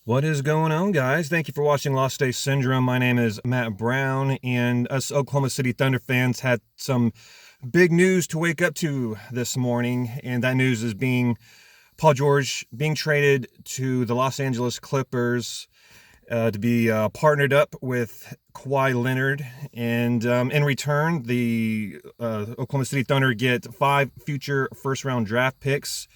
What is going on, guys? Thank you for watching Lost Day Syndrome. My name is Matt Brown, and us Oklahoma City Thunder fans had some big news to wake up to this morning, and that news is Paul George being traded to the Los Angeles Clippers to be partnered up with Kawhi Leonard, and in return, the Oklahoma City Thunder get 5 future first-round draft picks.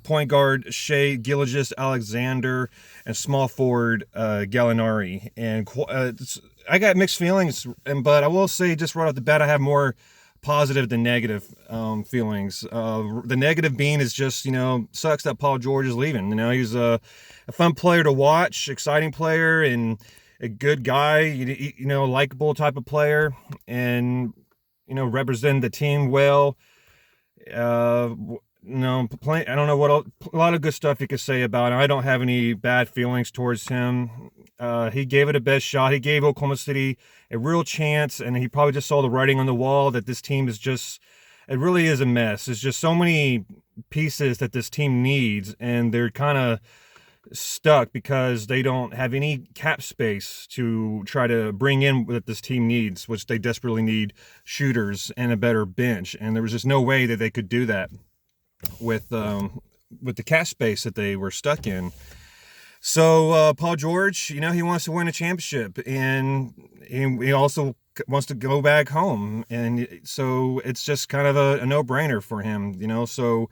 Point guard Shea Gilgeous-Alexander, and small forward Gallinari. And I got mixed feelings, but I will say just right off the bat, I have more positive than negative feelings. The negative being is just, sucks that Paul George is leaving. He's a fun player to watch, exciting player, and a good guy, likable type of player, and, represent the team well. No, I don't know what a lot of good stuff you could say about him. I don't have any bad feelings towards him. He gave it a best shot. He gave Oklahoma City a real chance, and he probably just saw the writing on the wall that this team is it really is a mess. There's just so many pieces that this team needs, and they're kind of stuck because they don't have any cap space to try to bring in what this team needs, which they desperately need shooters and a better bench. And there was just no way that they could do that with the cap space that they were stuck in. So Paul George, he wants to win a championship, and he also wants to go back home, and so it's just kind of a no-brainer for him. So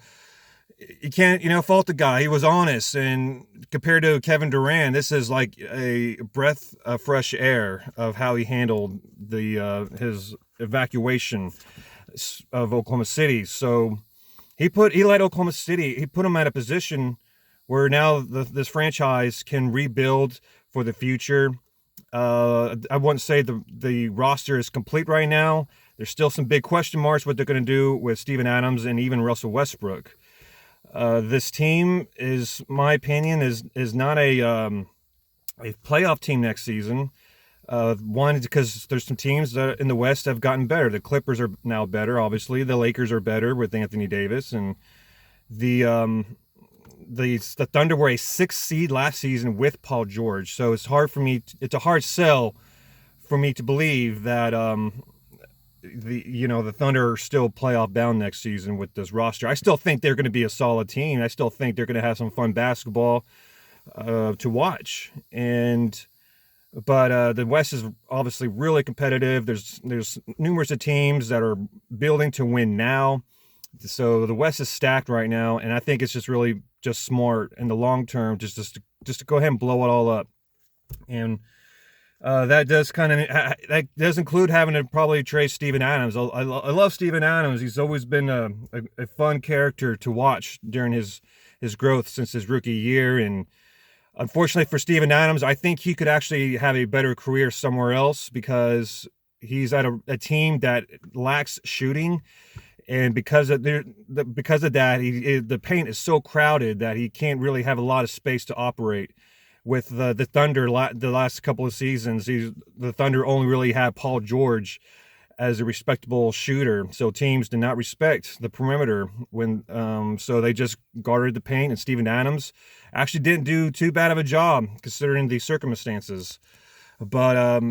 you can't fault the guy. He was honest, and compared to Kevin Durant, this is like a breath of fresh air of how he handled his evacuation of Oklahoma City. So he led Oklahoma City. He put them at a position where now this franchise can rebuild for the future. I wouldn't say the roster is complete right now. There's still some big question marks what they're going to do with Steven Adams and even Russell Westbrook. This team is, my opinion, is not a playoff team next season. One, because there's some teams that in the West have gotten better. The Clippers are now better, obviously. The Lakers are better with Anthony Davis, and the Thunder were a 6th seed last season with Paul George. So it's a hard sell for me to believe that the Thunder are still playoff bound next season with this roster. I still think they're going to be a solid team. I still think they're going to have some fun basketball to watch, But the West is obviously really competitive. There's numerous of teams that are building to win now. So the West is stacked right now, and I think it's just really just smart in the long term just to go ahead and blow it all up. And that does include having to probably trade Steven Adams. I love Steven Adams. He's always been a fun character to watch during his growth since his rookie year. And unfortunately for Steven Adams, I think he could actually have a better career somewhere else because he's at a team that lacks shooting, and because of that, the paint is so crowded that he can't really have a lot of space to operate. With the Thunder, the last couple of seasons, the Thunder only really had Paul George as a respectable shooter, so teams did not respect the perimeter so they just guarded the paint, and Steven Adams actually didn't do too bad of a job considering the circumstances. But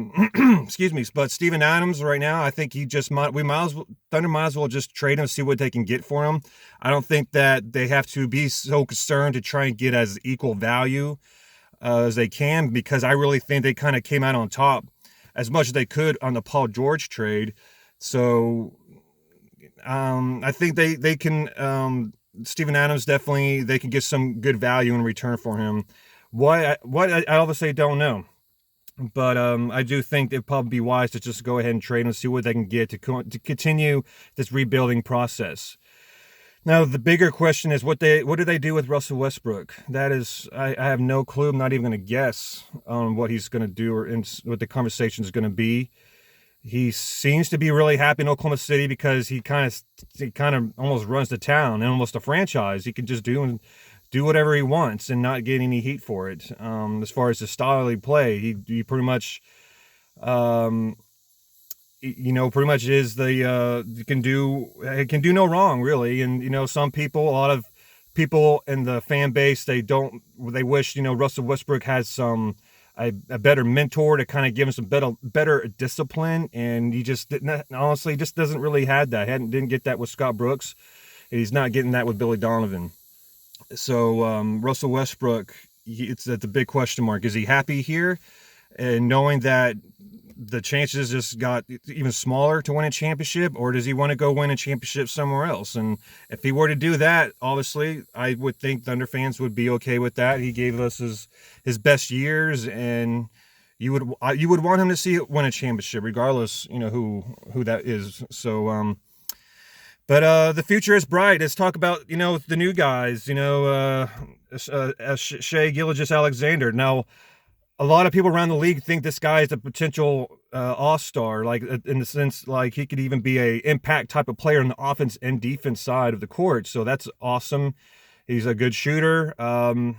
excuse me, but Steven Adams right now, I think Thunder might as well just trade him, see what they can get for him. I don't think that they have to be so concerned to try and get as equal value as they can, because I really think they kind of came out on top as much as they could on the Paul George trade. So I think they can, Steven Adams, definitely they can get some good value in return for him. What I obviously don't know, but I do think it'd probably be wise to just go ahead and trade and see what they can get to continue this rebuilding process. Now, the bigger question is what do they do with Russell Westbrook? That is, I have no clue. I'm not even going to guess on what he's going to do or what the conversation is going to be. He seems to be really happy in Oklahoma City because he kind of almost runs the town and almost a franchise. He can just do whatever he wants and not get any heat for it. As far as the style he play, he pretty much pretty much is it can do no wrong, really. And some people, a lot of people in the fan base, they wish, Russell Westbrook had a better mentor to kind of give him some better discipline, and he just didn't. Honestly, just doesn't really had that. Didn't get that with Scott Brooks. He's not getting that with Billy Donovan. So Russell Westbrook, it's a big question mark. Is he happy here, and knowing that the chances just got even smaller to win a championship, or does he want to go win a championship somewhere else? And if he were to do that, obviously, I would think Thunder fans would be okay with that. He gave us his best years, and you would want him to see it win a championship, regardless, who that is. So, but the future is bright. Let's talk about the new guys. Shai Gilgeous-Alexander. Now, a lot of people around the league think this guy is a potential all-star, like in the sense like he could even be a impact type of player on the offense and defense side of the court. So that's awesome. He's a good shooter. And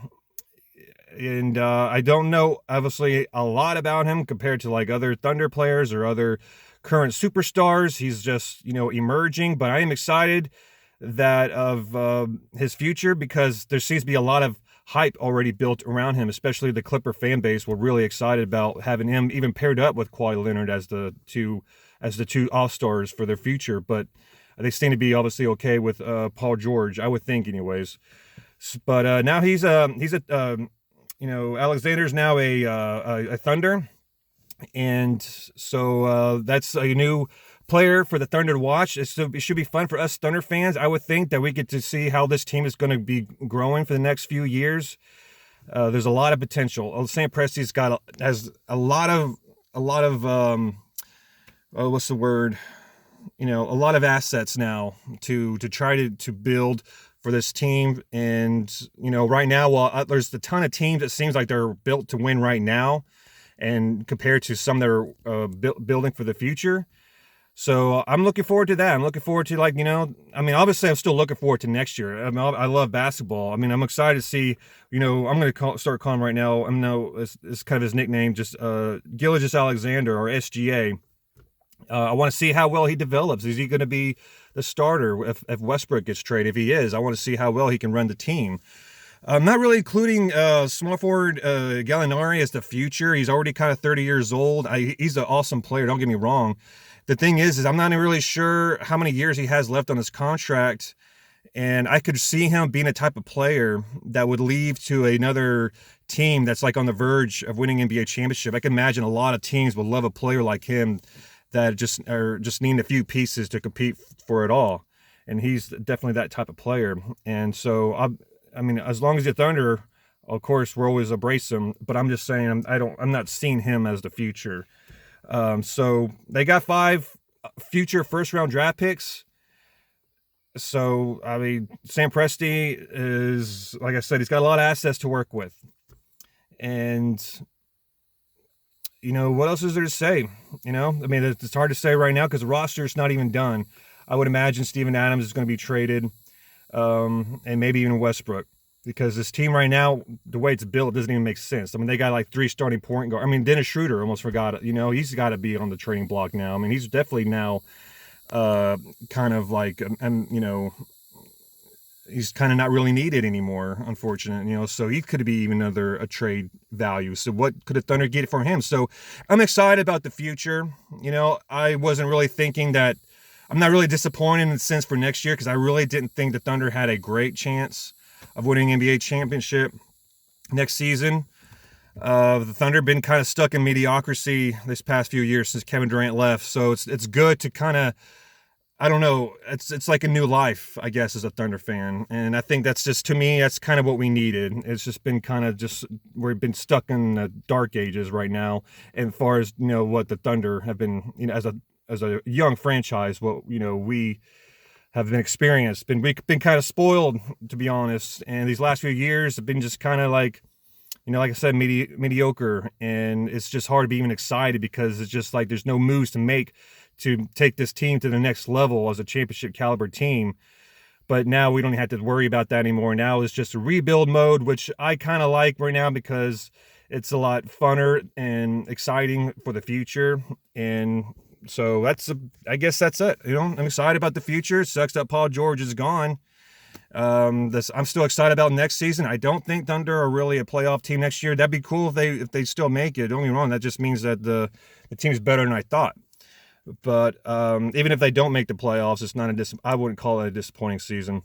I don't know, obviously, a lot about him compared to like other Thunder players or other current superstars. He's just, emerging, but I am excited of his future, because there seems to be a lot of hype already built around him, especially the Clipper fan base. We're really excited about having him even paired up with Kawhi Leonard as the two all-stars for their future. But they seem to be obviously okay with Paul George, I would think, anyways. But now Alexander's now a Thunder, and so that's a new player for the Thunder to watch. It should be fun for us Thunder fans. I would think that we get to see how this team is going to be growing for the next few years. There's a lot of potential. Sam Presti's has a lot of what's the word? A lot of assets now to try to build for this team. And right now, while there's a ton of teams, it seems like they're built to win right now, and compared to some that are building for the future. So I'm looking forward to that. I'm looking forward to obviously I'm still looking forward to next year. I love basketball. I'm excited to see, I'm going to start calling him right now. It's kind of his nickname, just Gilgeous-Alexander, or SGA. I want to see how well he develops. Is he going to be the starter if Westbrook gets traded? If he is, I want to see how well he can run the team. I'm not really including small forward Gallinari as the future. He's already kind of 30 years old. He's an awesome player, don't get me wrong. The thing is I'm not really sure how many years he has left on his contract, and I could see him being a type of player that would leave to another team that's like on the verge of winning NBA championship. I can imagine a lot of teams would love a player like him that just needing a few pieces to compete for it all, and he's definitely that type of player. And so as long as the Thunder, of course, we're always embrace him, but I'm just saying I'm not seeing him as the future. So they got 5 future first-round draft picks. So, Sam Presti is, like I said, he's got a lot of assets to work with. And, what else is there to say? It's hard to say right now because the roster is not even done. I would imagine Steven Adams is going to be traded, and maybe even Westbrook. Because this team right now, the way it's built, doesn't even make sense. They got like 3 starting point guards. Dennis Schroeder, almost forgot it. He's got to be on the trading block now. He's definitely now kind of like, he's kind of not really needed anymore, unfortunately. So he could be even a trade value. So what could the Thunder get for him? So I'm excited about the future. I wasn't really thinking that. I'm not really disappointed in the sense for next year, because I really didn't think the Thunder had a great chance of winning NBA championship next season. The Thunder been kind of stuck in mediocrity this past few years since Kevin Durant left. So it's good to kind of, I don't know, it's like a new life, I guess, as a Thunder fan. And I think that's just, to me, that's kind of what we needed. It's just been kind of we've been stuck in the dark ages right now. And as far as, what the Thunder have been, as a young franchise, what, we have been experienced. We've been kind of spoiled, to be honest. And these last few years have been just kind of like, like I said, mediocre. And it's just hard to be even excited, because it's just like there's no moves to make to take this team to the next level as a championship caliber team. But now we don't have to worry about that anymore. Now it's just a rebuild mode, which I kind of like right now, because it's a lot funner and exciting for the future. And so I guess that's it. I'm excited about the future. It sucks that Paul George is gone. I'm still excited about next season. I don't think Thunder are really a playoff team next year. That'd be cool if they still make it. Don't get me wrong. That just means that the team's better than I thought. But even if they don't make the playoffs, it's not I wouldn't call it a disappointing season.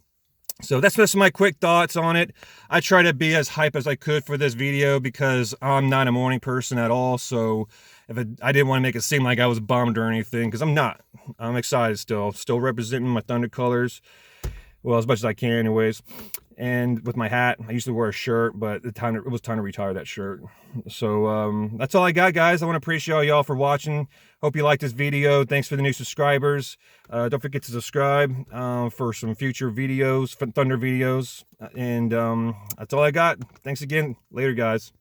So that's just my quick thoughts on it. I try to be as hype as I could for this video because I'm not a morning person at all. So I didn't want to make it seem like I was bummed or anything, because I'm not. I'm excited still representing my Thunder colors. Well, as much as I can anyways. And with my hat, I usually wear a shirt, but it was time to retire that shirt. So that's all I got, guys. I want to appreciate y'all for watching. Hope you liked this video. Thanks for the new subscribers. Don't forget to subscribe for some future videos, Thunder videos. And that's all I got. Thanks again. Later, guys.